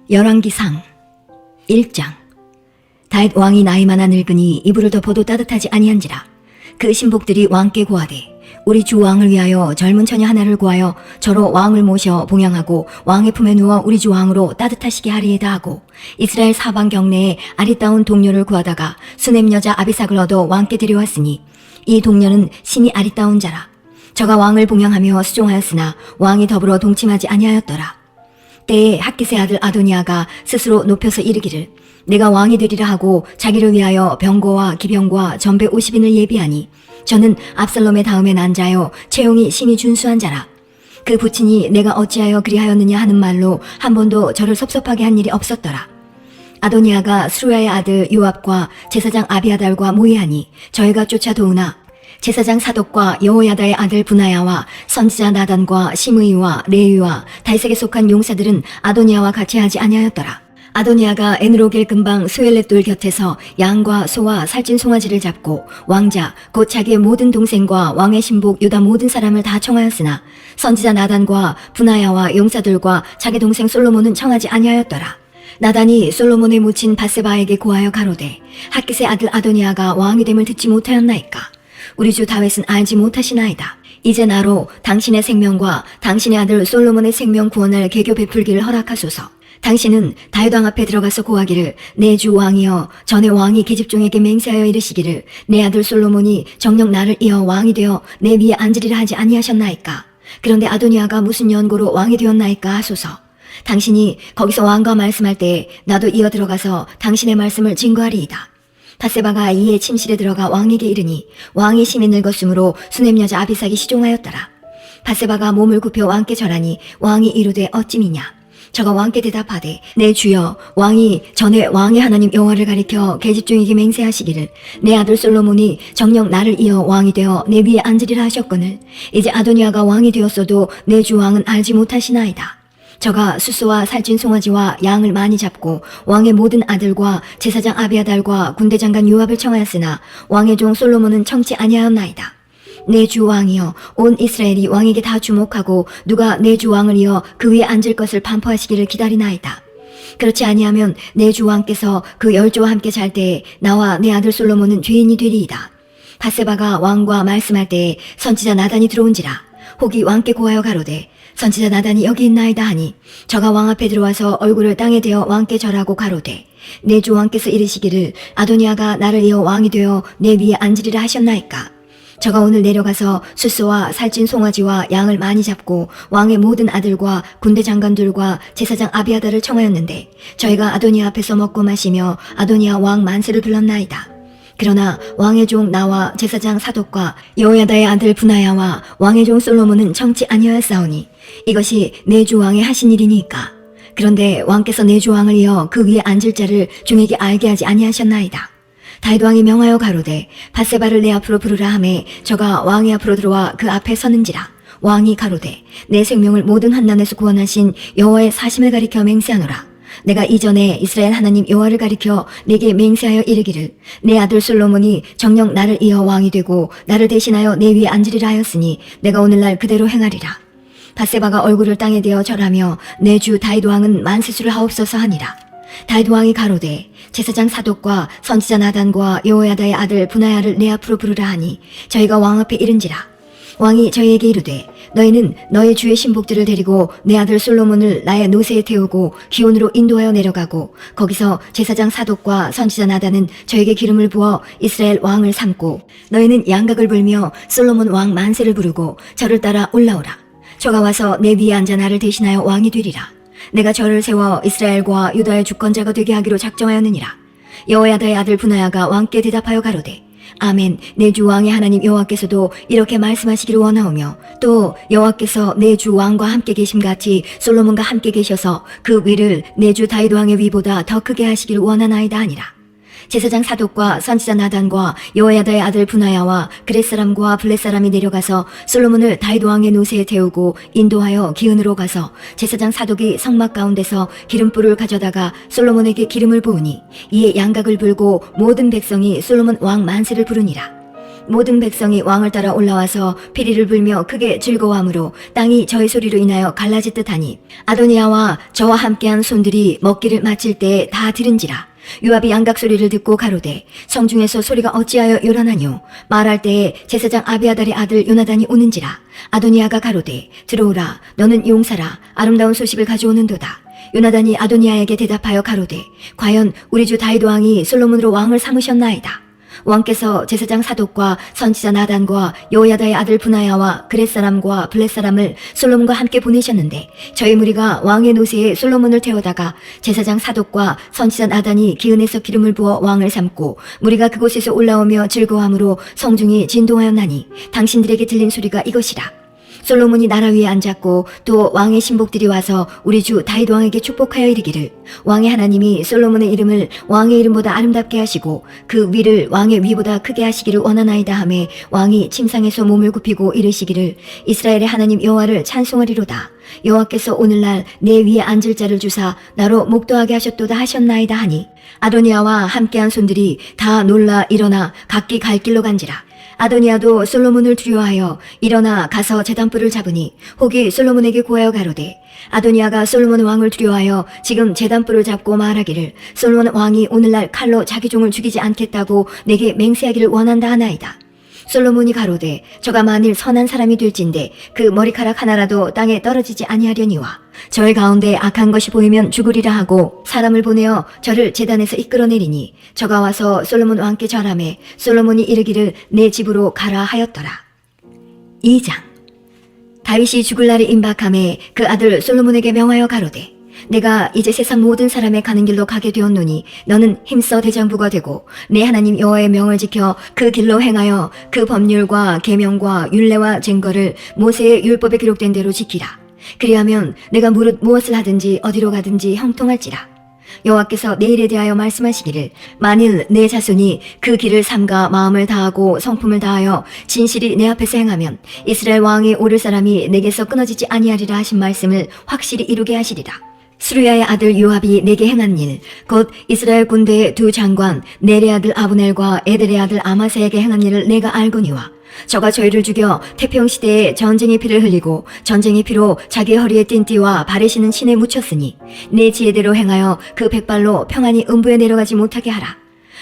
열왕기상 1장. 다윗 왕이 나이 많아 늙으니 이불을 덮어도 따뜻하지 아니한지라. 그 신복들이 왕께 고하되 우리 주 왕을 위하여 젊은 처녀 하나를 구하여 저로 왕을 모셔 봉양하고 왕의 품에 누워 우리 주 왕으로 따뜻하시게 하리이다 하고 이스라엘 사방 경내에 아리따운 동료를 구하다가 수넴 여자 아비삭을 얻어 왕께 데려왔으니 이 동료는 신이 아리따운 자라. 저가 왕을 봉양하며 수종하였으나 왕이 더불어 동침하지 아니하였더라. 때에 핫깃의 아들 아도니아가 스스로 높여서 이르기를 내가 왕이 되리라 하고 자기를 위하여 병거와 기병과 전배 50인을 예비하니 저는 압살롬의 다음에 난 자요 채용이 신이 준수한 자라. 그 부친이 내가 어찌하여 그리하였느냐 하는 말로 한 번도 저를 섭섭하게 한 일이 없었더라. 아도니아가 스루야의 아들 요압과 제사장 아비아달과 모의하니 저희가 쫓아도우나 제사장 사독과 여호야다의 아들 브나야와 선지자 나단과 시므이와 레위와 다윗에게 속한 용사들은 아도니아와 같이 하지 아니하였더라. 아도니아가 에누로겔 근방 스웰렛돌 곁에서 양과 소와 살찐 송아지를 잡고 왕자 곧 자기의 모든 동생과 왕의 신복 유다 모든 사람을 다 청하였으나 선지자 나단과 브나야와 용사들과 자기 동생 솔로몬은 청하지 아니하였더라. 나단이 솔로몬의 모친 바세바에게 고하여 가로되 핫깃의 아들 아도니아가 왕이 됨을 듣지 못하였나이까. 우리 주 다윗은 알지 못하시나이다. 이제 나로 당신의 생명과 당신의 아들 솔로몬의 생명 구원할 계교 베풀기를 허락하소서. 당신은 다윗 왕 앞에 들어가서 고하기를 내 주 왕이여 전에 왕이 계집종에게 맹세하여 이르시기를 내 아들 솔로몬이 정녕 나를 이어 왕이 되어 내 위에 앉으리라 하지 아니하셨나이까. 그런데 아도니아가 무슨 연고로 왕이 되었나이까 하소서. 당신이 거기서 왕과 말씀할 때에 나도 이어 들어가서 당신의 말씀을 증거하리이다. 바세바가 이에 침실에 들어가 왕에게 이르니 왕이 심히 늙었으므로 수넴 여자 아비삭이 시종하였더라. 바세바가 몸을 굽혀 왕께 절하니 왕이 이르되 어찌미냐. 저가 왕께 대답하되 내 주여 왕이 전에 왕의 하나님 여호와를 가리켜 계집종에게 맹세하시기를 내 아들 솔로몬이 정녕 나를 이어 왕이 되어 내 위에 앉으리라 하셨거늘 이제 아도니아가 왕이 되었어도 내 주 왕은 알지 못하시나이다. 저가 수소와 살찐 송아지와 양을 많이 잡고 왕의 모든 아들과 제사장 아비아달과 군대장관 요압을 청하였으나 왕의 종 솔로몬은 청치 아니하였나이다. 내 주 왕이여 온 이스라엘이 왕에게 다 주목하고 누가 내 주 왕을 이어 그 위에 앉을 것을 반포하시기를 기다리나이다. 그렇지 아니하면 내 주 왕께서 그 열조와 함께 잘 때에 나와 내 아들 솔로몬은 죄인이 되리이다. 바세바가 왕과 말씀할 때에 선지자 나단이 들어온지라. 혹이 왕께 고하여 가로되 선지자 나단이 여기 있나이다 하니 저가 왕 앞에 들어와서 얼굴을 땅에 대어 왕께 절하고 가로되 내 주 왕께서 이르시기를 아도니아가 나를 이어 왕이 되어 내 위에 앉으리라 하셨나이까. 저가 오늘 내려가서 수소와 살찐 송아지와 양을 많이 잡고 왕의 모든 아들과 군대 장관들과 제사장 아비아달을 청하였는데 저희가 아도니아 앞에서 먹고 마시며 아도니아 왕 만세를 불렀나이다. 그러나 왕의 종 나와 제사장 사독과 여호야다의 아들 브나야와 왕의 종 솔로몬은 청치 아니하였사오니 이것이 내 주 왕의 하신 일이니까. 그런데 왕께서 내 주 왕을 이어 그 위에 앉을 자를 종에게 알게 하지 아니하셨나이다. 다윗 왕이 명하여 가로되 바세바를 내 앞으로 부르라 하매 저가 왕의 앞으로 들어와 그 앞에 서는지라. 왕이 가로되 내 생명을 모든 환난에서 구원하신 여호와의 사심을 가리켜 맹세하노라. 내가 이전에 이스라엘 하나님 여호와를 가리켜 내게 맹세하여 이르기를 내 아들 솔로몬이 정녕 나를 이어 왕이 되고 나를 대신하여 내 위에 앉으리라 하였으니 내가 오늘날 그대로 행하리라. 바세바가 얼굴을 땅에 대어 절하며 내 주 다윗 왕은 만세수를 하옵소서 하니라. 다윗 왕이 가로되 제사장 사독과 선지자 나단과 여호야다의 아들 브나야를 내 앞으로 부르라 하니 저희가 왕 앞에 이른지라. 왕이 저희에게 이르되 너희는 너희 주의 신복들을 데리고 내 아들 솔로몬을 나의 노새에 태우고 기온으로 인도하여 내려가고 거기서 제사장 사독과 선지자 나단은 저에게 기름을 부어 이스라엘 왕을 삼고 너희는 양각을 불며 솔로몬 왕 만세를 부르고 저를 따라 올라오라. 저가 와서 내 위에 앉아 나를 대신하여 왕이 되리라. 내가 저를 세워 이스라엘과 유다의 주권자가 되게 하기로 작정하였느니라. 여호야다의 아들 브나야가 왕께 대답하여 가로되 아멘. 내 주 왕의 하나님 여호와께서도 이렇게 말씀하시기를 원하오며 또 여호와께서 내 주 왕과 함께 계심같이 솔로몬과 함께 계셔서 그 위를 내 주 다윗 왕의 위보다 더 크게 하시기를 원하나이다 하니라. 제사장 사독과 선지자 나단과 여호야다의 아들 브나야와 그렛 사람과 블렛 사람이 내려가서 솔로몬을 다윗 왕의 노새에 태우고 인도하여 기은으로 가서 제사장 사독이 성막 가운데서 기름불을 가져다가 솔로몬에게 기름을 부으니 이에 양각을 불고 모든 백성이 솔로몬 왕 만세를 부르니라. 모든 백성이 왕을 따라 올라와서 피리를 불며 크게 즐거워하므로 땅이 저의 소리로 인하여 갈라질 듯하니 아도니아와 저와 함께한 손들이 먹기를 마칠 때에 다 들은지라. 요압이 양각 소리를 듣고 가로되 성중에서 소리가 어찌하여 요란하뇨. 말할 때에 제사장 아비아달의 아들 요나단이 오는지라. 아도니아가 가로되 들어오라. 너는 용사라. 아름다운 소식을 가져오는도다. 요나단이 아도니아에게 대답하여 가로되 과연 우리 주 다윗 왕이 솔로몬으로 왕을 삼으셨나이다. 왕께서 제사장 사독과 선지자 나단과 여호야다의 아들 브나야와 그렛 사람과 블렛 사람을 솔로몬과 함께 보내셨는데 저희 무리가 왕의 노새에 솔로몬을 태워다가 제사장 사독과 선지자 나단이 기은에서 기름을 부어 왕을 삼고 무리가 그곳에서 올라오며 즐거워함으로 성중이 진동하였나니 당신들에게 들린 소리가 이것이라. 솔로몬이 나라 위에 앉았고 또 왕의 신복들이 와서 우리 주 다윗 왕에게 축복하여 이르기를 왕의 하나님이 솔로몬의 이름을 왕의 이름보다 아름답게 하시고 그 위를 왕의 위보다 크게 하시기를 원하나이다 하매 왕이 침상에서 몸을 굽히고 이르시기를 이스라엘의 하나님 여호와를 찬송하리로다. 여호와께서 오늘날 내 위에 앉을 자를 주사 나로 목도하게 하셨도다 하셨나이다 하니 아도니아와 함께한 손들이 다 놀라 일어나 각기 갈 길로 간지라. 아도니아도 솔로몬을 두려워하여 일어나 가서 제단불을 잡으니 혹이 솔로몬에게 고하여 가로되 아도니아가 솔로몬 왕을 두려워하여 지금 제단불을 잡고 말하기를 솔로몬 왕이 오늘날 칼로 자기 종을 죽이지 않겠다고 내게 맹세하기를 원한다 하나이다. 솔로몬이 가로되 저가 만일 선한 사람이 될진데 그 머리카락 하나라도 땅에 떨어지지 아니하려니와 저의 가운데 악한 것이 보이면 죽으리라 하고 사람을 보내어 저를 제단에서 이끌어내리니 저가 와서 솔로몬 왕께 절하매 솔로몬이 이르기를 내 집으로 가라 하였더라. 2장. 다윗이 죽을 날이 임박함에 그 아들 솔로몬에게 명하여 가로되 내가 이제 세상 모든 사람의 가는 길로 가게 되었노니 너는 힘써 대장부가 되고 내 하나님 여호와의 명을 지켜 그 길로 행하여 그 법률과 계명과 율례와 증거를 모세의 율법에 기록된 대로 지키라. 그리하면 내가 무릇 무엇을 하든지 어디로 가든지 형통할지라. 여호와께서 내 일에 대하여 말씀하시기를 만일 내 자손이 그 길을 삼가 마음을 다하고 성품을 다하여 진실이 내 앞에서 행하면 이스라엘 왕이 오를 사람이 내게서 끊어지지 아니하리라 하신 말씀을 확실히 이루게 하시리라. 스루야의 아들 요압이 내게 행한 일, 곧 이스라엘 군대의 두 장관 네레 아들 아브넬과 에델의 아들 아마사에게 행한 일을 내가 알거니와 저가 저희를 죽여 태평시대에 전쟁의 피를 흘리고 전쟁의 피로 자기 허리에 띤 띠와 발에 신은 신에 묻혔으니 내 지혜대로 행하여 그 백발로 평안히 음부에 내려가지 못하게 하라.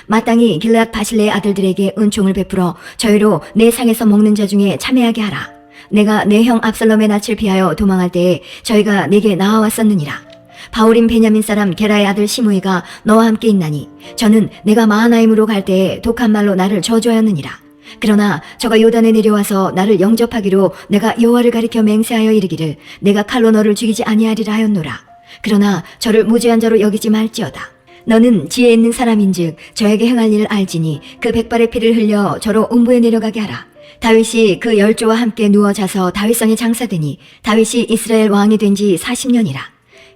마땅히 길앗 바실레의 아들들에게 은총을 베풀어 저희로 내 상에서 먹는 자 중에 참여하게 하라. 내가 내 형 압살롬의 낯을 피하여 도망할 때에 저희가 내게 나아왔었느니라. 바울임 베냐민 사람 게라의 아들 시므이가 너와 함께 있나니 저는 내가 마하나임으로 갈 때에 독한 말로 나를 저주하였느니라. 그러나 저가 요단에 내려와서 나를 영접하기로 내가 여호와를 가리켜 맹세하여 이르기를 내가 칼로 너를 죽이지 아니하리라 하였노라. 그러나 저를 무죄한 자로 여기지 말지어다. 너는 지혜 있는 사람인즉 저에게 행할 일을 알지니 그 백발의 피를 흘려 저로 음부에 내려가게 하라. 다윗이 그 열조와 함께 누워 자서 다윗성에 장사되니 다윗이 이스라엘 왕이 된 지 40년이라.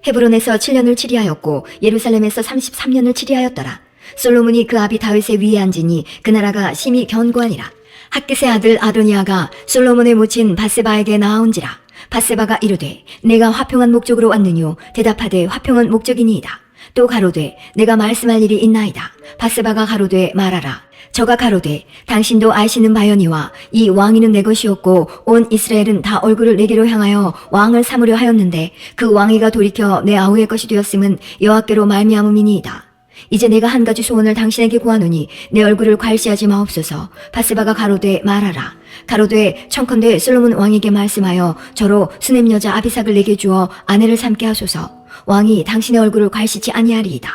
헤브론에서 7년을 치리하였고 예루살렘에서 33년을 치리하였더라. 솔로몬이 그 아비 다윗의 위에 앉으니 그 나라가 심히 견고하니라. 핫깃의 아들 아도니아가 솔로몬의 모친 밧세바에게 나아온지라. 밧세바가 이르되 내가 화평한 목적으로 왔느뇨. 대답하되 화평한 목적이니이다. 또 가로되 내가 말씀할 일이 있나이다. 밧세바가 가로되 말하라. 저가 가로되 당신도 아시는 바여니와 이 왕위는 내 것이었고 온 이스라엘은 다 얼굴을 내게로 향하여 왕을 삼으려 하였는데 그 왕위가 돌이켜 내 아우의 것이 되었음은 여호와께로 말미암음이니이다. 이제 내가 한 가지 소원을 당신에게 구하노니 내 얼굴을 괄시하지 마옵소서. 밧세바가 가로되 말하라. 가로되 청컨대 솔로몬 왕에게 말씀하여 저로 수넴 여자 아비삭을 내게 주어 아내를 삼게 하소서. 왕이 당신의 얼굴을 괄시치 아니하리이다.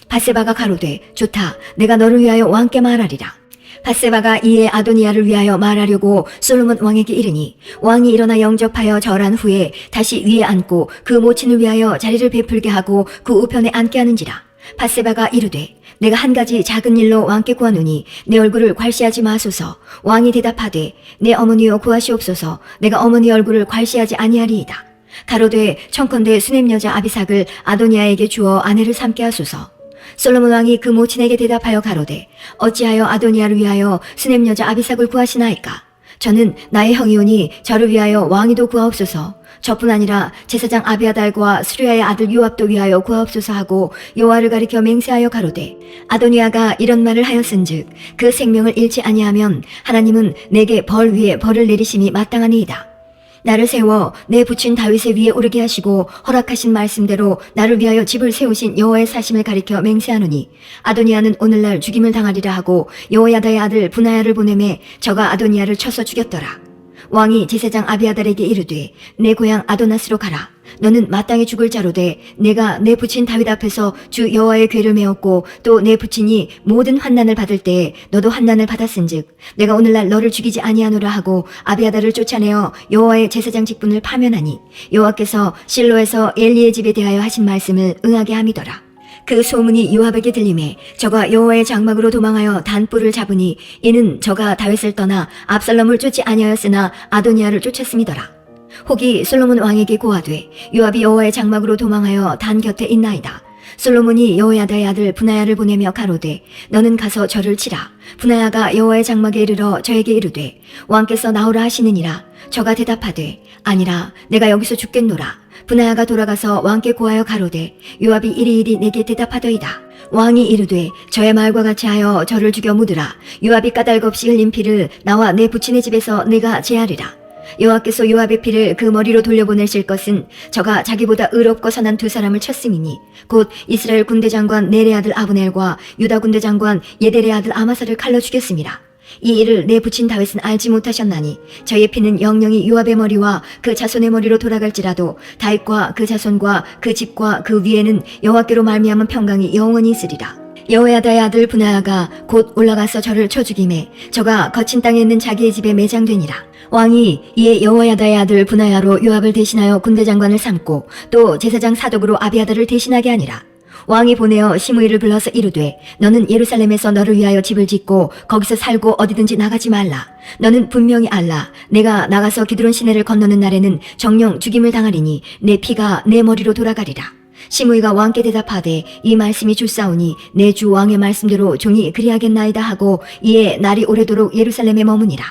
밧세바가 가로되 좋다. 내가 너를 위하여 왕께 말하리라. 밧세바가 이에 아도니아를 위하여 말하려고 솔로몬 왕에게 이르니 왕이 일어나 영접하여 절한 후에 다시 위에 앉고 그 모친을 위하여 자리를 베풀게 하고 그 우편에 앉게 하는지라. 밧세바가 이르되 내가 한 가지 작은 일로 왕께 구하노니 내 얼굴을 괄시하지 마소서. 왕이 대답하되 내 어머니여 구하시옵소서. 내가 어머니 얼굴을 괄시하지 아니하리이다. 가로되 청컨대 수넴 여자 아비삭을 아도니아에게 주어 아내를 삼게 하소서. 솔로몬 왕이 그 모친에게 대답하여 가로되 어찌하여 아도니아를 위하여 수넴 여자 아비삭을 구하시나이까? 저는 나의 형이오니 저를 위하여 왕위도 구하옵소서. 저뿐 아니라 제사장 아비아달과 수르야의 아들 요압도 위하여 구하옵소서 하고 여호와를 가리켜 맹세하여 가로되 아도니아가 이런 말을 하였은즉 그 생명을 잃지 아니하면 하나님은 내게 벌 위에 벌을 내리심이 마땅하니이다. 나를 세워 내 부친 다윗의 위에 오르게 하시고 허락하신 말씀대로 나를 위하여 집을 세우신 여호와의 사심을 가리켜 맹세하노니 아도니아는 오늘날 죽임을 당하리라 하고 여호야다의 아들 분하야를 보내매 저가 아도니아를 쳐서 죽였더라. 왕이 제사장 아비아달에게 이르되 내 고향 아도나스로 가라. 너는 마땅히 죽을 자로되 내가 내 부친 다윗 앞에서 주 여호와의 궤를 메었고 또 내 부친이 모든 환난을 받을 때에 너도 환난을 받았은즉 내가 오늘날 너를 죽이지 아니하노라 하고 아비아달을 쫓아내어 여호와의 제사장 직분을 파면하니 여호와께서 실로에서 엘리의 집에 대하여 하신 말씀을 응하게 함이더라. 그 소문이 요압에게 들림에 저가 여호와의 장막으로 도망하여 단뿔을 잡으니 이는 저가 다윗을 떠나 압살롬을 쫓지 아니하였으나 아도니아를 쫓았음이더라. 혹이 솔로몬 왕에게 고하되 요압이 여호와의 장막으로 도망하여 단 곁에 있나이다. 솔로몬이 여호야다의 아들 분하야를 보내며 가로되 너는 가서 저를 치라. 분하야가 여호와의 장막에 이르러 저에게 이르되 왕께서 나오라 하시느니라. 저가 대답하되 아니라 내가 여기서 죽겠노라. 분하야가 돌아가서 왕께 고하여 가로되 요압이 이리이리 내게 대답하더이다. 왕이 이르되 저의 말과 같이 하여 저를 죽여 묻으라. 요압이 까닭없이 흘린 피를 나와 내 부친의 집에서 내가 제하리라. 여호와께서 요압의 피를 그 머리로 돌려보내실 것은 저가 자기보다 의롭고 선한 두 사람을 쳤음이니 곧 이스라엘 군대 장관 넬의 아들 아브넬과 유다 군대 장관 예델의 아들 아마사를 칼로 죽였음이라. 이 일을 내 부친 다윗은 알지 못하셨나니 저의 피는 영영이 요압의 머리와 그 자손의 머리로 돌아갈지라도 다윗과 그 자손과 그 집과 그 위에는 여호와께로 말미암은 평강이 영원히 있으리라. 여호야다의 아들 분하야가 곧 올라가서 저를 쳐 죽이매 저가 거친 땅에 있는 자기의 집에 매장되니라. 왕이 이에 여호야다의 아들 분하야로 요압을 대신하여 군대 장관을 삼고 또 제사장 사독으로 아비아달을 대신하게 하니라. 왕이 보내어 시므이를 불러서 이르되 너는 예루살렘에서 너를 위하여 집을 짓고 거기서 살고 어디든지 나가지 말라. 너는 분명히 알라. 내가 나가서 기드론 시내를 건너는 날에는 정령 죽임을 당하리니 내 피가 내 머리로 돌아가리라. 시므이가 왕께 대답하되 이 말씀이 좋사오니 내 주 왕의 말씀대로 종이 그리하겠나이다 하고 이에 날이 오래도록 예루살렘에 머무니라.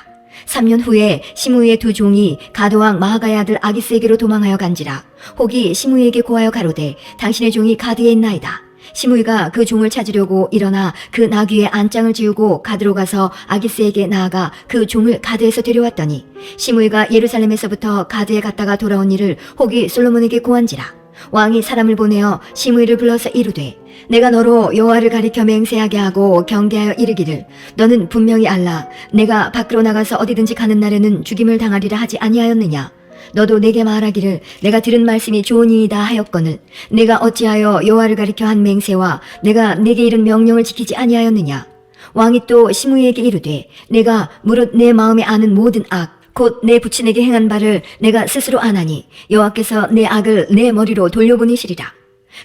3년 후에 시므이의 두 종이 가드왕 마하가의 아들 아기스에게로 도망하여 간지라. 혹이 시므이에게 고하여 가로되 당신의 종이 가드에 있나이다. 시므이가 그 종을 찾으려고 일어나 그 나귀의 안장을 지우고 가드로 가서 아기스에게 나아가 그 종을 가드에서 데려왔더니 시므이가 예루살렘에서부터 가드에 갔다가 돌아온 일을 혹이 솔로몬에게 고한지라. 왕이 사람을 보내어 시므이를 불러서 이르되 내가 너로 여호와를 가리켜 맹세하게 하고 경계하여 이르기를 너는 분명히 알라. 내가 밖으로 나가서 어디든지 가는 날에는 죽임을 당하리라 하지 아니하였느냐. 너도 내게 말하기를 내가 들은 말씀이 좋으니이다 하였거늘 내가 어찌하여 여호와를 가리켜 한 맹세와 내가 내게 이른 명령을 지키지 아니하였느냐. 왕이 또 시므이에게 이르되 내가 무릇 내 마음에 아는 모든 악 곧 내 부친에게 행한 바를 내가 스스로 아나니 여호와께서 내 악을 내 머리로 돌려보내시리라.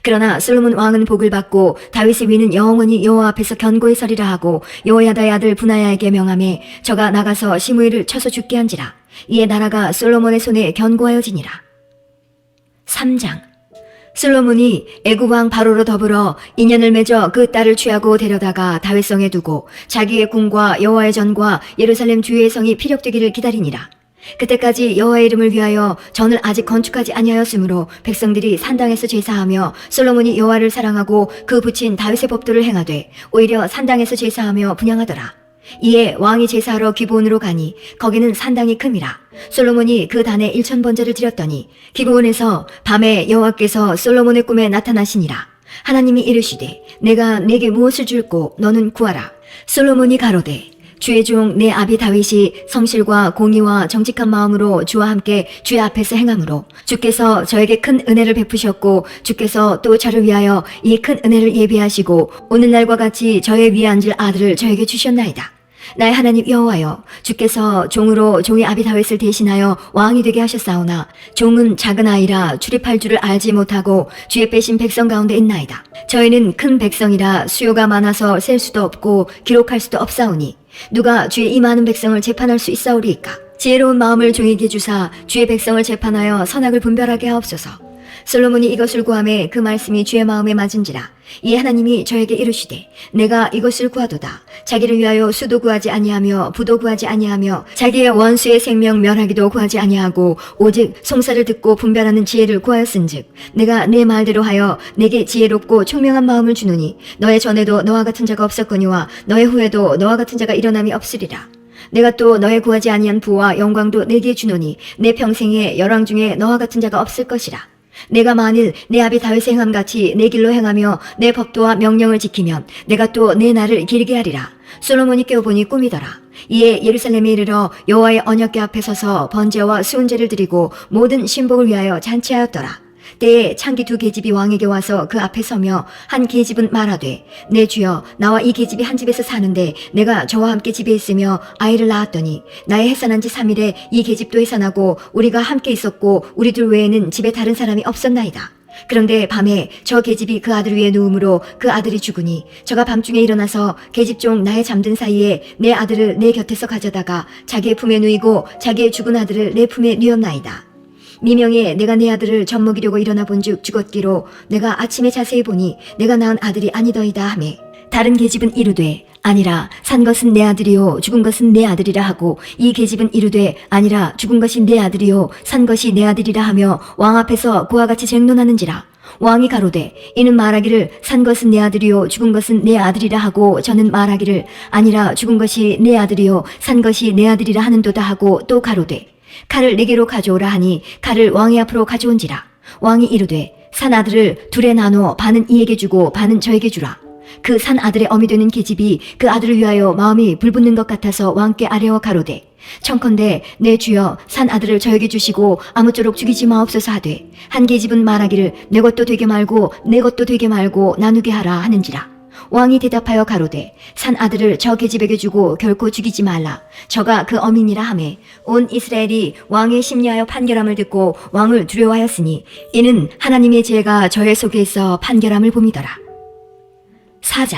그러나 솔로몬 왕은 복을 받고 다윗의 위는 영원히 여호와 앞에서 견고히 서리라 하고 여호야다의 아들 분하야에게 명하매 저가 나가서 시므이를 쳐서 죽게 한지라. 이에 나라가 솔로몬의 손에 견고하여지니라. 3장. 솔로몬이 애굽 왕 바로로 더불어 인연을 맺어 그 딸을 취하고 데려다가 다윗성에 두고 자기의 궁과 여호와의 전과 예루살렘 주의 성이 피력되기를 기다리니라. 그때까지 여호와의 이름을 위하여 전을 아직 건축하지 아니하였으므로 백성들이 산당에서 제사하며 솔로몬이 여호와를 사랑하고 그 부친 다윗의 법도를 행하되 오히려 산당에서 제사하며 분향하더라. 이에 왕이 제사하러 기브온으로 가니 거기는 산당이 큼이라. 솔로몬이 그 단에 1000번제를 드렸더니 기브온에서 밤에 여호와께서 솔로몬의 꿈에 나타나시니라. 하나님이 이르시되 내가 내게 무엇을 줄꼬 너는 구하라. 솔로몬이 가로되 주의 종 내 아비 다윗이 성실과 공의와 정직한 마음으로 주와 함께 주의 앞에서 행함으로 주께서 저에게 큰 은혜를 베푸셨고 주께서 또 저를 위하여 이 큰 은혜를 예비하시고 오늘날과 같이 저의 위에 앉을 아들을 저에게 주셨나이다. 나의 하나님 여호와여, 주께서 종으로 종의 아비 다윗을 대신하여 왕이 되게 하셨사오나 종은 작은 아이라 출입할 줄을 알지 못하고 주의 빼신 백성 가운데 있나이다. 저희는 큰 백성이라 수요가 많아서 셀 수도 없고 기록할 수도 없사오니 누가 주의 이 많은 백성을 재판할 수 있사오리이까. 지혜로운 마음을 종에게 주사 주의 백성을 재판하여 선악을 분별하게 하옵소서. 솔로몬이 이것을 구하매 그 말씀이 주의 마음에 맞은지라. 이에 하나님이 저에게 이르시되 내가 이것을 구하도다. 자기를 위하여 수도 구하지 아니하며 부도 구하지 아니하며 자기의 원수의 생명 멸하기도 구하지 아니하고 오직 송사를 듣고 분별하는 지혜를 구하였은즉 내가 내 말대로 하여 내게 지혜롭고 총명한 마음을 주노니 너의 전에도 너와 같은 자가 없었거니와 너의 후에도 너와 같은 자가 일어남이 없으리라. 내가 또 너의 구하지 아니한 부와 영광도 내게 주노니 내 평생에 열왕 중에 너와 같은 자가 없을 것이라. 내가 만일 내 아비 다윗의 행함같이 내 길로 행하며 내 법도와 명령을 지키면 내가 또 내 날을 길게 하리라. 솔로몬이 깨어보니 꿈이더라. 이에 예루살렘에 이르러 여호와의 언약궤 앞에 서서 번제와 수은제를 드리고 모든 신복을 위하여 잔치하였더라. 때에 창기 두 계집이 왕에게 와서 그 앞에 서며 한 계집은 말하되 내 주여 나와 이 계집이 한 집에서 사는데 내가 저와 함께 집에 있으며 아이를 낳았더니 나의 해산한 지 3일에 이 계집도 해산하고 우리가 함께 있었고 우리 둘 외에는 집에 다른 사람이 없었나이다. 그런데 밤에 저 계집이 그 아들 위에 누움으로 그 아들이 죽으니 저가 밤중에 일어나서 계집종 나의 잠든 사이에 내 아들을 내 곁에서 가져다가 자기의 품에 누이고 자기의 죽은 아들을 내 품에 누였나이다. 미명에 내가 내 아들을 젖먹이려고 일어나 본즉 죽었기로 내가 아침에 자세히 보니 내가 낳은 아들이 아니더이다 하매 다른 계집은 이르되 아니라 산 것은 내 아들이요 죽은 것은 내 아들이라 하고 이 계집은 이르되 아니라 죽은 것이 내 아들이요 산 것이 내 아들이라 하며 왕 앞에서 그와 같이 쟁론하는지라. 왕이 가로되 이는 말하기를 산 것은 내 아들이요 죽은 것은 내 아들이라 하고 저는 말하기를 아니라 죽은 것이 내 아들이요 산 것이 내 아들이라 하는도다 하고 또 가로되 칼을 내게로 가져오라 하니 칼을 왕의 앞으로 가져온지라. 왕이 이르되 산 아들을 둘에 나눠 반은 이에게 주고 반은 저에게 주라. 그 산 아들의 어미 되는 계집이 그 아들을 위하여 마음이 불붙는 것 같아서 왕께 아뢰어 가로되 청컨대 내 주여 산 아들을 저에게 주시고 아무쪼록 죽이지 마옵소서 하되 한 계집은 말하기를 내 것도 되게 말고 내 것도 되게 말고 나누게 하라 하는지라. 왕이 대답하여 가로되 산 아들을 저 계집에게 주고 결코 죽이지 말라. 저가 그 어민이라 하매 온 이스라엘이 왕의 심리하여 판결함을 듣고 왕을 두려워하였으니 이는 하나님의 지혜가 저의 속에 있어 판결함을 봄이더라. 4장.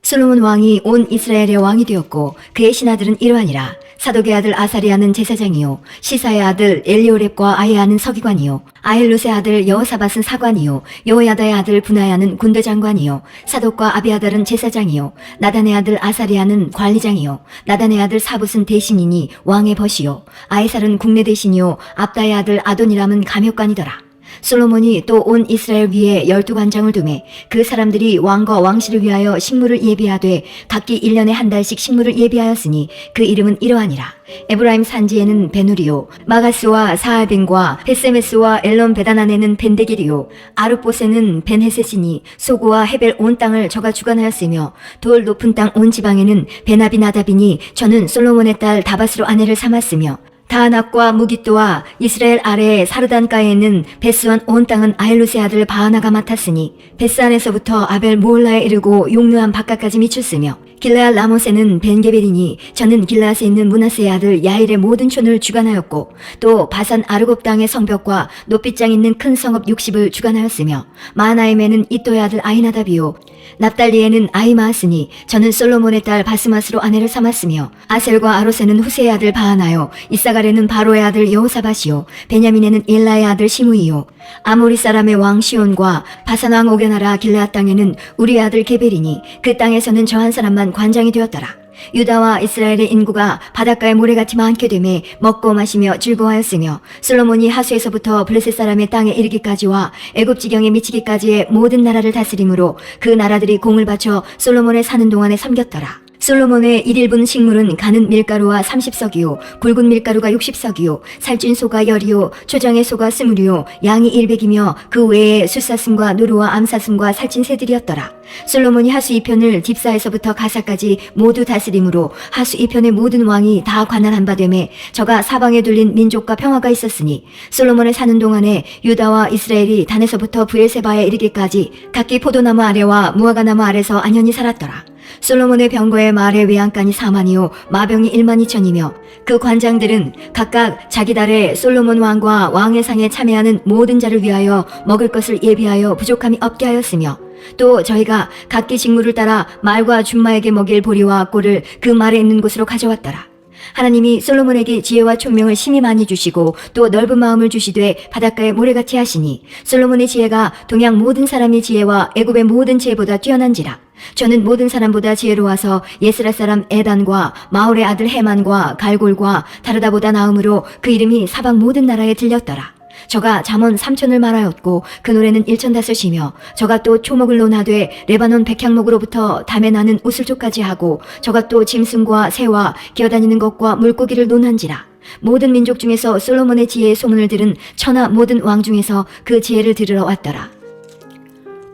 솔로몬 왕이 온 이스라엘의 왕이 되었고 그의 신하들은 이러하니라. 사독의 아들 아사리아는 제사장이요 시사의 아들 엘리오렙과 아히야는 서기관이요 아헬룻의 아들 여호사밧은 사관이요 여호야다의 아들 분하야는 군대장관이요 사독과 아비아달은 제사장이요 나단의 아들 아사리아는 관리장이요 나단의 아들 사붓은 대신이니 왕의 벗이요 아이살은 국내 대신이요 압다의 아들 아도니람은 감역관이더라. 솔로몬이 또 온 이스라엘 위에 12관장을 두매 그 사람들이 왕과 왕실을 위하여 식물을 예비하되 각기 1년에 한 달씩 식물을 예비하였으니 그 이름은 이러하니라. 에브라임 산지에는 베누리요 마가스와 사알빈과 베세메스와 엘론 베다난에는 벤데길이요 아룻봇에는 벤헤셋이니 소고와 헤벨 온 땅을 저가 주관하였으며 돌 높은 땅 온 지방에는 베나비나답이니 저는 솔로몬의 딸 다밧으로 아내를 삼았으며 다낙과 무깃도와 이스라엘 아래의 사르단가에는 베스원 온 땅은 아헬룻의 아들 바하나가 맡았으니 베스안에서부터 아벨 모올라에 이르고 용르함 바깥까지 미쳤으며 길르앗 라못에는 벤게벨이니 저는 길르앗에 있는 므낫세의 아들 야일의 모든 촌을 주관하였고 또 바산 아르곱 땅의 성벽과 높이장 있는 큰 성읍 60을 주관하였으며 마하나임에는 이또의 아들 아히나답이요 납달리에는 아히마았으니 저는 솔로몬의 딸 바스맛으로 아내를 삼았으며 아셀과 아롯에는 후세의 아들 바하나요 이사갈에는 바로의 아들 여호사밧이요 베냐민에는 엘라의 아들 시므이요 아모리 사람의 왕 시온과 바산 왕 오게나라 길르앗 땅에는 우리의 아들 게벨이니 그 땅에서는 저 한 사람만 관장이 되었더라. 유다와 이스라엘의 인구가 바닷가의 모래같이 많게 되매 먹고 마시며 즐거워하였으며 솔로몬이 하수에서부터 블레셋 사람의 땅에 이르기까지와 애굽 지경에 미치기까지의 모든 나라를 다스림으로 그 나라들이 공을 바쳐 솔로몬의 사는 동안에 섬겼더라. 솔로몬의 1인분 식물은 가는 밀가루와 30석이요 굵은 밀가루가 60석이요 살찐 소가 10이요 초장의 소가 20이요 양이 100이며 그 외에 숫사슴과 누루와 암사슴과 살찐 새들이었더라. 솔로몬이 하수 2편을 집사에서부터 가사까지 모두 다스림으로 하수 2편의 모든 왕이 다 관할한 바 되매 저가 사방에 둘린 민족과 평화가 있었으니 솔로몬의 사는 동안에 유다와 이스라엘이 단에서부터 브엘세바에 이르기까지 각기 포도나무 아래와 무화과나무 아래서 안연히 살았더라. 솔로몬의 병거의 말의 외양간이 4만이요 마병이 1만 2천이며 그 관장들은 각각 자기 달에 솔로몬 왕과 왕의 상에 참여하는 모든 자를 위하여 먹을 것을 예비하여 부족함이 없게 하였으며 또 저희가 각기 직무를 따라 말과 준마에게 먹일 보리와 꼴을 그 말에 있는 곳으로 가져왔더라. 하나님이 솔로몬에게 지혜와 총명을 심히 많이 주시고 또 넓은 마음을 주시되 바닷가에 모래같이 하시니 솔로몬의 지혜가 동양 모든 사람의 지혜와 애굽의 모든 지혜보다 뛰어난지라. 저는 모든 사람보다 지혜로워서 예스라 사람 에단과 마올의 아들 헤만과 갈골과 다르다보다 나음으로 그 이름이 사방 모든 나라에 들렸더라. 저가 잠언 3천을 말하였고 그 노래는 1,005이며 저가 또 초목을 논하되 레바논 백향목으로부터 담에 나는 우슬초까지 하고 저가 또 짐승과 새와 기어다니는 것과 물고기를 논한지라. 모든 민족 중에서 솔로몬의 지혜의 소문을 들은 천하 모든 왕 중에서 그 지혜를 들으러 왔더라.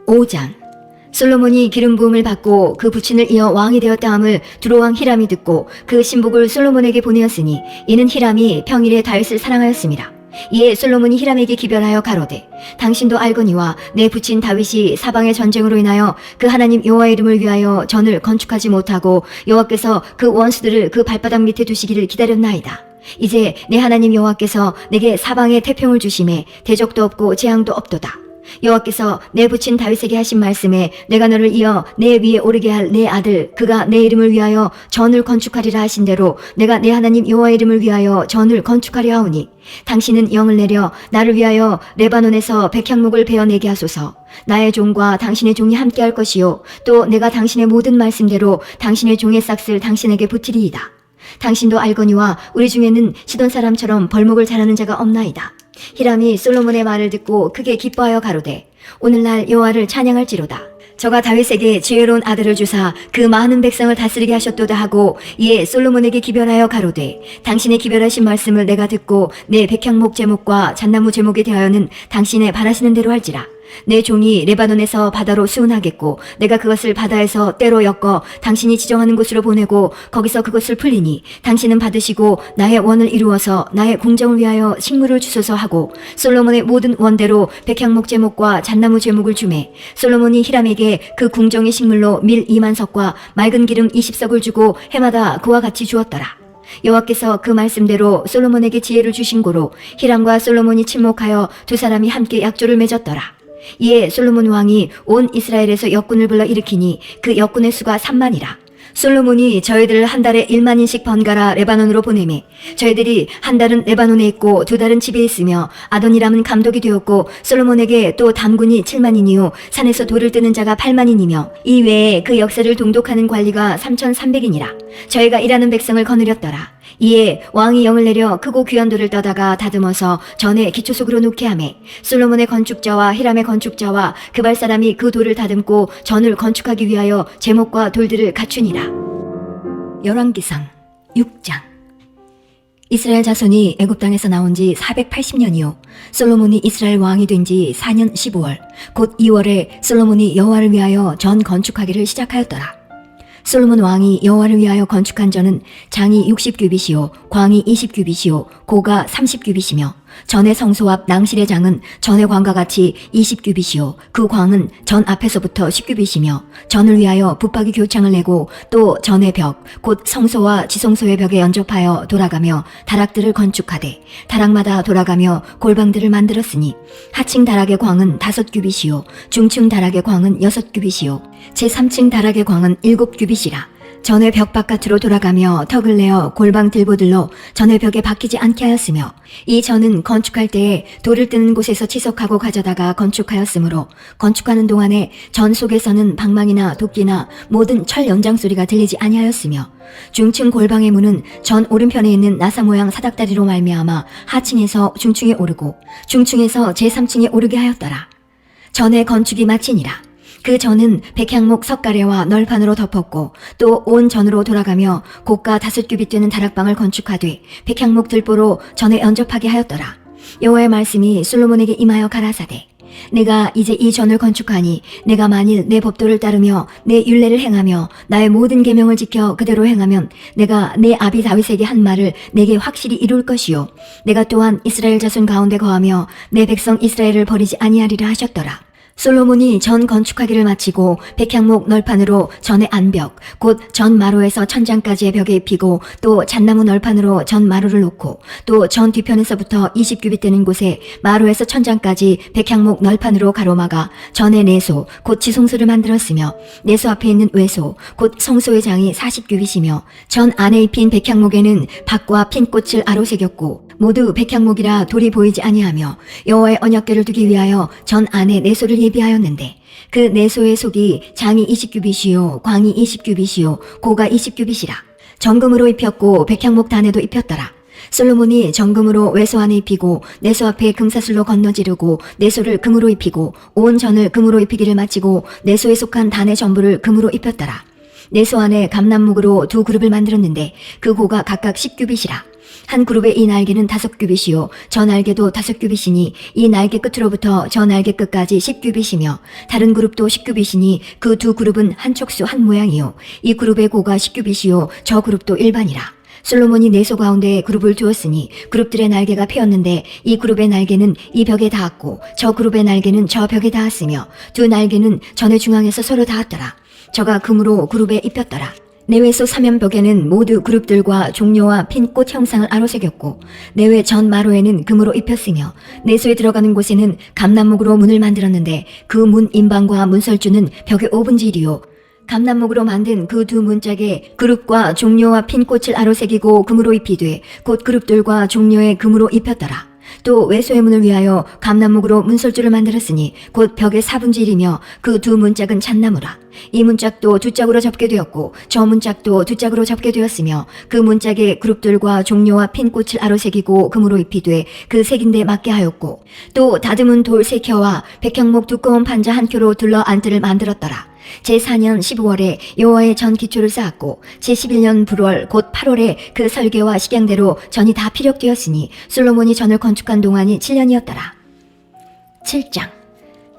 5장. 솔로몬이 기름 부음을 받고 그 부친을 이어 왕이 되었다함을 두로왕 히람이 듣고 그 신복을 솔로몬에게 보내었으니 이는 히람이 평일에 다윗을 사랑하였습니다. 이에 솔로몬이 히람에게 기별하여 가로되 당신도 알거니와 내 부친 다윗이 사방의 전쟁으로 인하여 그 하나님 여호와의 이름을 위하여 전을 건축하지 못하고 여호와께서 그 원수들을 그 발바닥 밑에 두시기를 기다렸나이다. 이제 내 하나님 여호와께서 내게 사방에 태평을 주심에 대적도 없고 재앙도 없도다. 여호와께서 내 부친 다윗에게 하신 말씀에 내가 너를 이어 내 위에 오르게 할 내 아들 그가 내 이름을 위하여 전을 건축하리라 하신 대로 내가 내 하나님 여호와의 이름을 위하여 전을 건축하려 하오니 당신은 영을 내려 나를 위하여 레바논에서 백향목을 베어내게 하소서. 나의 종과 당신의 종이 함께할 것이요 또 내가 당신의 모든 말씀대로 당신의 종의 싹을 당신에게 붙이리이다. 당신도 알거니와 우리 중에는 시돈 사람처럼 벌목을 잘하는 자가 없나이다. 히람이 솔로몬의 말을 듣고 크게 기뻐하여 가로되 오늘날 여호와를 찬양할지로다. 저가 다윗에게 지혜로운 아들을 주사 그 많은 백성을 다스리게 하셨도다 하고 이에 솔로몬에게 기별하여 가로되 당신의 기별하신 말씀을 내가 듣고 내 백향목 제목과 잣나무 제목에 대하여는 당신의 바라시는 대로 할지라. 내 종이 레바논에서 바다로 수운하겠고 내가 그것을 바다에서 때로 엮어 당신이 지정하는 곳으로 보내고 거기서 그것을 풀리니 당신은 받으시고 나의 원을 이루어서 나의 궁정을 위하여 식물을 주소서 하고 솔로몬의 모든 원대로 백향목 제목과 잣나무 제목을 주매 솔로몬이 히람에게 그 궁정의 식물로 밀 2만 석과 맑은 기름 20석을 주고 해마다 그와 같이 주었더라. 여호와께서 그 말씀대로 솔로몬에게 지혜를 주신 고로 히람과 솔로몬이 친목하여 두 사람이 함께 약조를 맺었더라. 이에 솔로몬 왕이 온 이스라엘에서 역군을 불러 일으키니 그 역군의 수가 3만이라. 솔로몬이 저희들을 한 달에 1만인씩 번갈아 레바논으로 보내매 저희들이 한 달은 레바논에 있고 두 달은 집에 있으며 아도니람은 감독이 되었고 솔로몬에게 또 담군이 7만이니요 산에서 돌을 뜨는 자가 8만이니며 이 외에 그 역사를 동독하는 관리가 3,300이니라. 저희가 일하는 백성을 거느렸더라. 이에 왕이 영을 내려 크고 귀한 돌을 떠다가 다듬어서 전에 기초 속으로 놓게 하매 솔로몬의 건축자와 히람의 건축자와 그발 사람이 그 돌을 다듬고 전을 건축하기 위하여 제목과 돌들을 갖추니라. 열왕기상 6장. 이스라엘 자손이 애굽 땅에서 나온 지 480년이요 솔로몬이 이스라엘 왕이 된 지 4년 15월 곧 2월에 솔로몬이 여호와를 위하여 전 건축하기를 시작하였더라. 솔로몬 왕이 여호와를 위하여 건축한 전은 장이 60규빗이요 광이 20규빗이요 고가 30규빗이며 전의 성소 앞 낭실의 장은 전의 광과 같이 20규빗이요 그 광은 전 앞에서부터 10규빗이며 전을 위하여 붙박이 교창을 내고 또 전의 벽 곧 성소와 지성소의 벽에 연접하여 돌아가며 다락들을 건축하되 다락마다 돌아가며 골방들을 만들었으니 하층 다락의 광은 5규빗이요 중층 다락의 광은 6규빗이요 제3층 다락의 광은 7규빗이라. 전의 벽 바깥으로 돌아가며 턱을 내어 골방 들보들로 전의 벽에 박히지 않게 하였으며 이 전은 건축할 때에 돌을 뜨는 곳에서 치석하고 가져다가 건축하였으므로 건축하는 동안에 전 속에서는 방망이나 도끼나 모든 철 연장 소리가 들리지 아니하였으며 중층 골방의 문은 전 오른편에 있는 나사 모양 사닥다리로 말미암아 하층에서 중층에 오르고 중층에서 제3층에 오르게 하였더라. 전의 건축이 마치니라. 그 전은 백향목 석가래와 널판으로 덮었고 또 온 전으로 돌아가며 고가 5규빗 되는 다락방을 건축하되 백향목 들보로 전에 연접하게 하였더라. 여호와의 말씀이 솔로몬에게 임하여 가라사대 내가 이제 이 전을 건축하니 내가 만일 내 법도를 따르며 내 율례를 행하며 나의 모든 계명을 지켜 그대로 행하면 내가 내 아비 다윗에게 한 말을 내게 확실히 이룰 것이요 내가 또한 이스라엘 자손 가운데 거하며 내 백성 이스라엘을 버리지 아니하리라 하셨더라. 솔로몬이 전 건축하기를 마치고 백향목 널판으로 전의 안벽 곧 전 마루에서 천장까지의 벽에 입히고 또 잣나무 널판으로 전 마루를 놓고 또 전 뒤편에서부터 20규빗 되는 곳에 마루에서 천장까지 백향목 널판으로 가로막아 전의 내소 곧 지성소를 만들었으며 내소 앞에 있는 외소 곧 성소의 장이 40규빗이며 전 안에 입힌 백향목에는 박과 핀 꽃을 아로새겼고 모두 백향목이라 돌이 보이지 아니하며 여호와의 언약궤를 두기 위하여 전 안에 내소를 예비하였는데 그 내소의 속이 장이 20규빗이요 광이 20규빗이요 고가 20규빗이라 정금으로 입혔고 백향목 단에도 입혔더라. 솔로몬이 정금으로 외소 안에 입히고 내소 앞에 금사슬로 건너지르고 내소를 금으로 입히고 온 전을 금으로 입히기를 마치고 내소에 속한 단의 전부를 금으로 입혔더라. 내소 안에 감남목으로 두 그룹을 만들었는데 그 고가 각각 10규빗이라. 한 그룹의 이 날개는 5규빗이요 저 날개도 5규빗이니 이 날개 끝으로부터 저 날개 끝까지 10규빗이며 다른 그룹도 10규빗이니 그 두 그룹은 한 촉수 한 모양이요 이 그룹의 고가 10규빗이요 저 그룹도 일반이라. 솔로몬이 내소 가운데에 그룹을 두었으니 그룹들의 날개가 펴었는데 이 그룹의 날개는 이 벽에 닿았고 저 그룹의 날개는 저 벽에 닿았으며 두 날개는 전의 중앙에서 서로 닿았더라. 저가 금으로 그룹에 입혔더라. 내외소 사면벽에는 모두 그룹들과 종려와 핀 꽃 형상을 아로새겼고 내외 전 마루에는 금으로 입혔으며 내소에 들어가는 곳에는 감남목으로 문을 만들었는데 그 문 인방과 문설주는 벽의 5분지1이요 감남목으로 만든 그 두 문짝에 그룹과 종려와 핀 꽃을 아로새기고 금으로 입히되 곧 그룹들과 종려에 금으로 입혔더라. 또 외소의 문을 위하여 감남목으로 문설주를 만들었으니 곧 벽의 4분지1이며 그 두 문짝은 잣나무라. 이 문짝도 두 짝으로 접게 되었고 저 문짝도 두 짝으로 접게 되었으며 그 문짝에 그룹들과 종려와 핀 꽃을 아로새기고 금으로 입히되 그 색인데 맞게 하였고 또 다듬은 돌 3켜와 백향목 두꺼운 판자 한 켜로 둘러 안뜰을 만들었더라. 제4년 15월에 여호와의 전 기초를 쌓았고 제11년 불월 곧 8월에 그 설계와 식양대로 전이 다 피력되었으니 솔로몬이 전을 건축한 동안이 7년이었더라. 7장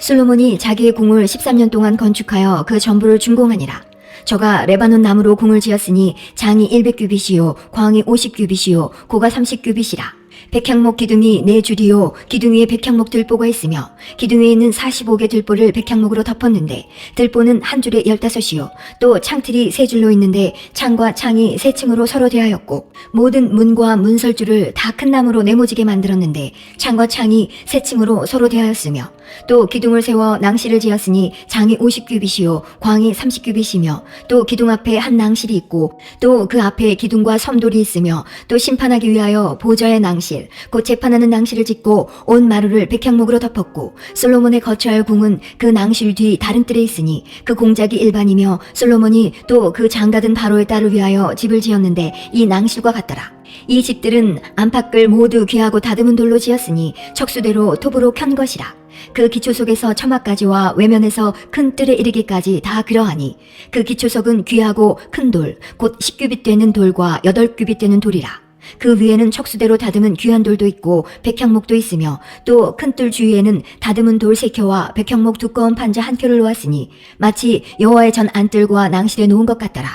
솔로몬이 자기의 궁을 13년 동안 건축하여 그 전부를 준공하니라. 저가 레바논 나무로 궁을 지었으니 장이 100규빗이요 광이 50규빗이요 고가 30규빗이라. 백향목 기둥이 4줄이요 기둥 위에 백향목 들보가 있으며 기둥 위에 있는 45개 들보를 백향목으로 덮었는데 들보는 한 줄에 15이요 또 창틀이 3줄로 있는데 창과 창이 3층으로 서로 대하였고 모든 문과 문설주를 다 큰 나무로 네모지게 만들었는데 창과 창이 3층으로 서로 대하였으며 또 기둥을 세워 낭실을 지었으니 장이 50규빗이요 광이 30규빗이며 또 기둥 앞에 한 낭실이 있고 또 그 앞에 기둥과 섬돌이 있으며 또 심판하기 위하여 보좌의 낭실 곧 재판하는 낭실을 짓고 온 마루를 백향목으로 덮었고 솔로몬의 거처할 궁은 그 낭실 뒤 다른 뜰에 있으니 그 공작이 일반이며 솔로몬이 또 그 장가든 바로의 딸을 위하여 집을 지었는데 이 낭실과 같더라. 이 집들은 안팎을 모두 귀하고 다듬은 돌로 지었으니 척수대로 톱으로 켠 것이라. 그 기초 속에서 처마까지와 외면에서 큰 뜰에 이르기까지 다 그러하니 그 기초석은 귀하고 큰 돌 곧 10규빗 되는 돌과 8규빗 되는 돌이라. 그 위에는 척수대로 다듬은 귀한 돌도 있고 백향목도 있으며 또 큰 뜰 주위에는 다듬은 돌 3켜와 백향목 두꺼운 판자 한 켜를 놓았으니 마치 여호와의 전 안뜰과 낭실에 놓은 것 같더라.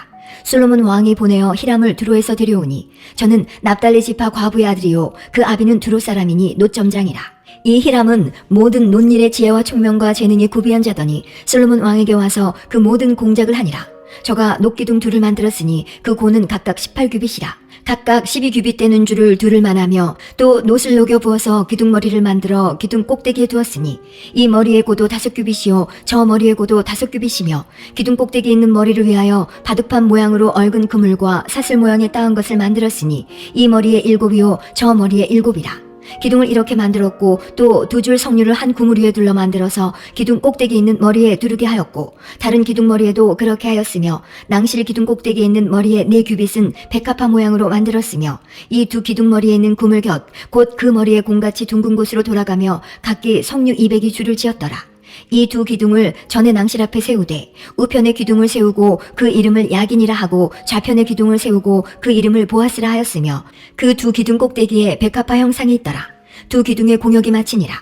솔로몬 왕이 보내어 히람을 두로에서 데려오니 저는 납달리 지파 과부의 아들이요 그 아비는 두로 사람이니 노점장이라. 이 히람은 모든 논일의 지혜와 총명과 재능이 구비한 자더니 솔로몬 왕에게 와서 그 모든 공작을 하니라. 저가 녹기둥 둘을 만들었으니 그 고는 각각 18규빗이라. 각각 12규빗 되는 줄을 둘을 만하며 또 놋을 녹여 부어서 기둥머리를 만들어 기둥 꼭대기에 두었으니 이 머리의 고도 5규빗이요 저 머리의 고도 5규빗이며 기둥 꼭대기에 있는 머리를 위하여 바둑판 모양으로 얽은 그물과 사슬 모양의 따은 것을 만들었으니 이 머리에 7이요 저 머리에 7이라. 기둥을 이렇게 만들었고 또 2줄 석류를 한 구물 위에 둘러 만들어서 기둥 꼭대기에 있는 머리에 두르게 하였고 다른 기둥 머리에도 그렇게 하였으며 낭실 기둥 꼭대기에 있는 머리에 4규빗은 백합화 모양으로 만들었으며 이 두 기둥 머리에 있는 구물 곁 곧 그 머리에 공같이 둥근 곳으로 돌아가며 각기 석류 200이 줄을 지었더라. 이 두 기둥을 전의 낭실 앞에 세우되 우편의 기둥을 세우고 그 이름을 야긴이라 하고 좌편의 기둥을 세우고 그 이름을 보아스라 하였으며 그 두 기둥 꼭대기에 백합화 형상이 있더라. 두 기둥의 공역이 마치니라.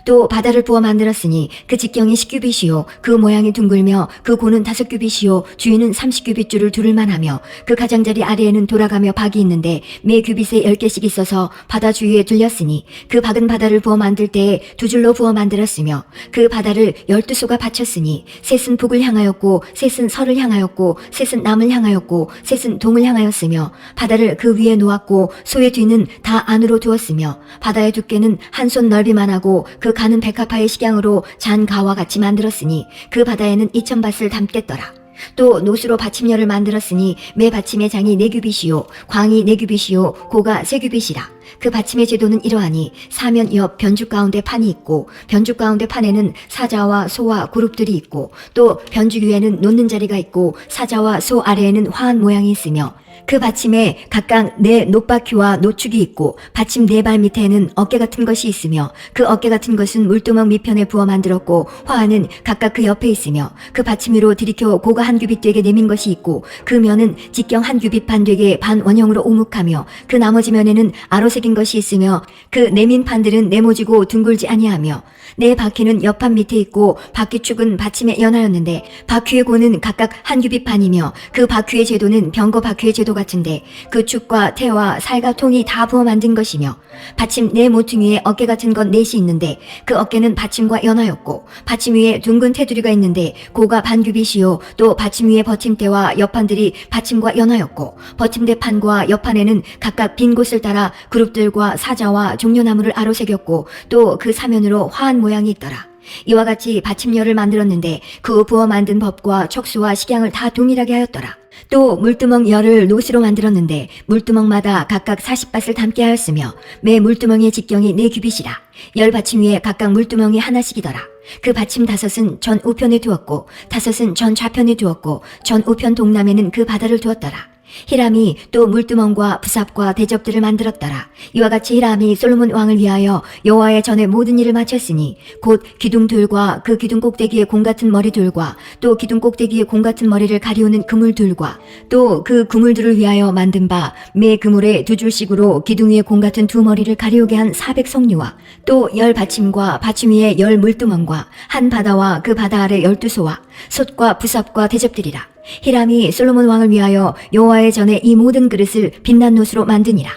또 바다를 부어 만들었으니 그 직경이 10규빗이요 그 모양이 둥글며 그 고는 5규빗이요 주위는 30규빗줄을 두를 만하며 그 가장자리 아래에는 돌아가며 박이 있는데 매 규빗에 10개씩 있어서 바다 주위에 둘렸으니 그 박은 바다를 부어 만들 때에 2줄로 부어 만들었으며 그 바다를 12소가 받쳤으니 셋은 북을 향하였고 셋은 서를 향하였고 셋은 남을 향하였고 셋은 동을 향하였으며 바다를 그 위에 놓았고 소의 뒤는 다 안으로 두었으며 바다의 두께는 한 손 넓이만 하고 그 가는 백합화의 식양으로 잔 가와 같이 만들었으니 그 바다에는 2000밭을 담겠더라. 또 노수로 받침열을 만들었으니 매 받침의 장이 4규빗이요 광이 4규빗이요 고가 3규빗이라. 그 받침의 제도는 이러하니 사면 옆 변죽 가운데 판이 있고 변죽 가운데 판에는 사자와 소와 그룹들이 있고 또 변죽 위에는 놓는 자리가 있고 사자와 소 아래에는 화한 모양이 있으며 그 받침에 각각 4 놋바퀴와 노축이 있고 받침 4발 밑에는 어깨 같은 것이 있으며 그 어깨 같은 것은 물두멍 밑편에 부어 만들었고 화환은 각각 그 옆에 있으며 그 받침 위로 들이켜 고가 한 규빗 되게 내민 것이 있고 그 면은 직경 한 규빗 반 되게 반 원형으로 오묵하며 그 나머지 면에는 아로 새긴 것이 있으며 그 내민 판들은 네모지고 둥글지 아니하며 4바퀴는 옆판 밑에 있고 바퀴축은 받침에 연하였는데 바퀴의 고는 각각 한 규빗 반이며 그 바퀴의 제도는 병거 바퀴의 제도 같은데 그 축과 태와 살과 통이 다 부어 만든 것이며 받침 4 모퉁이에 어깨 같은 것 4이 있는데 그 어깨는 받침과 연하였고 받침 위에 둥근 테두리가 있는데 고가 반 규빗이요 또 받침 위에 버팀대와 옆판들이 받침과 연하였고 버팀대 판과 옆판에는 각각 빈 곳을 따라 그룹들과 사자와 종려나무를 아로새겼고 또 그 사면으로 화한 모양이 있더라. 이와 같이 받침열을 만들었는데 그 부어 만든 법과 척수와 식양을 다 동일하게 하였더라. 또 물두멍 열을 노수로 만들었는데 물두멍마다 각각 40밭을 담게 하였으며 매 물두멍의 직경이 4규빗이라. 열 받침 위에 각각 물두멍이 하나씩이더라. 그 받침 5은 전 우편에 두었고 5은 전 좌편에 두었고 전 우편 동남에는 그 바다를 두었더라. 히람이 또 물두멍과 부삽과 대접들을 만들었더라. 이와 같이 히람이 솔로몬 왕을 위하여 여호와의 전에 모든 일을 마쳤으니 곧 기둥들과 그 기둥 꼭대기에 공 같은 머리들과 또 기둥 꼭대기에 공 같은 머리를 가리우는 그물들과 또 그 그물들을 위하여 만든 바 매 그물에 2줄씩으로 기둥 위에 공 같은 2머리를 가리우게 한 400석류와 또 10받침과 받침 위에 10 물두멍과 한 바다와 그 바다 아래 12소와 솥과 부삽과 대접들이라. 히람이 솔로몬 왕을 위하여 여호와의 전에 이 모든 그릇을 빛난 노수로 만드니라.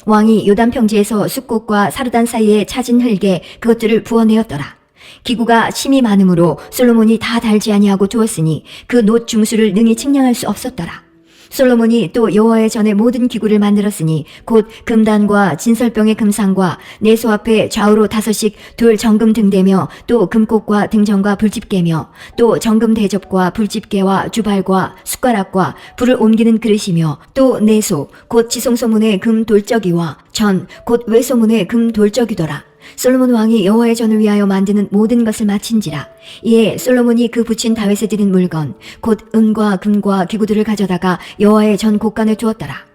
왕이 요단 평지에서 숫꽃과 사르단 사이에 차진 흙에 그것들을 부어내었더라. 기구가 심이 많으므로 솔로몬이 다 달지 아니하고 두었으니 그 놋 중수를 능히 측량할 수 없었더라. 솔로몬이 또 여호와의 전에 모든 기구를 만들었으니 곧 금단과 진설병의 금상과 내소 앞에 좌우로 5씩 돌 정금 등대며 또 금꽃과 등정과 불집게며 또 정금 대접과 불집게와 주발과 숟가락과 불을 옮기는 그릇이며 또 내소 곧 지성소문의 금 돌적이와 전 곧 외소문의 금 돌적이더라. 솔로몬 왕이 여호와의 전을 위하여 만드는 모든 것을 마친지라. 이에 솔로몬이 그 붙인 다윗에 드린 물건 곧 은과 금과 기구들을 가져다가 여호와의 전 곳간에 두었더라.